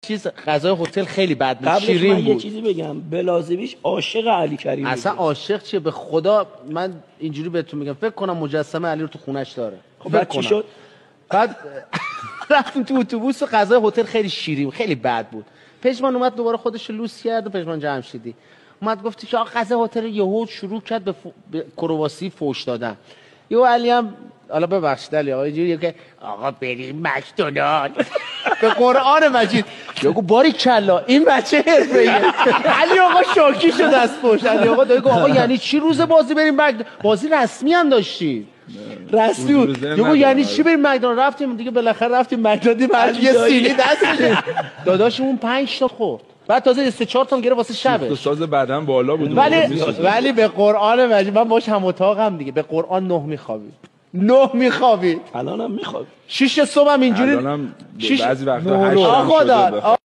چیز غذای هتل خیلی بد بود، قبلش شیرین من بود. یه چیزی بگم، بلازویچ عاشق علی کریم اصلا بود. عاشق چیه؟ به خدا من اینجوری بهتون میگم، فکر کنم مجسمه علی رو تو خونش داره. خب بعد چی شد؟ بعد رفتیم تو اتوبوس و غذای هتل خیلی شیرین، خیلی بد بود. پژمان اومد دوباره خودش لوس کرد و پژمان جمشیدی اومد گفت که آقا غذای هتل یهو شروع کرد به کرواسی فوش دادن. یهو علی هم حالا ببخشید علی آقا اینجوریه که آقا بریم مکدونالد. به قرآن مجید یهو باری کلا این بچه حرفه‌ایه. علی آقا شاکی شد از فوش. علی آقا داره آقا یعنی چی روز بازی بریم مکدونالد؟ بازی رسمی هم داشتیم، رسمی بود. یهو یعنی چی بریم مکدونالد؟ رفتیم دیگه، بالاخره رفتیم مکدونالد. بعد یه سینی دستش داداشمون 5 تا خورد، بعد تازه 3-4 تا گرفت واسه شبش. ساز بعدن بالا بود. ولی به قرآن مجید من باش هم اتاقم دیگه، به قرآن 9 میخوابید، 9 میخوابید. الانم میخوابید. 6 صبح هم اینجوری، الانم بعضی وقتا 8 آقا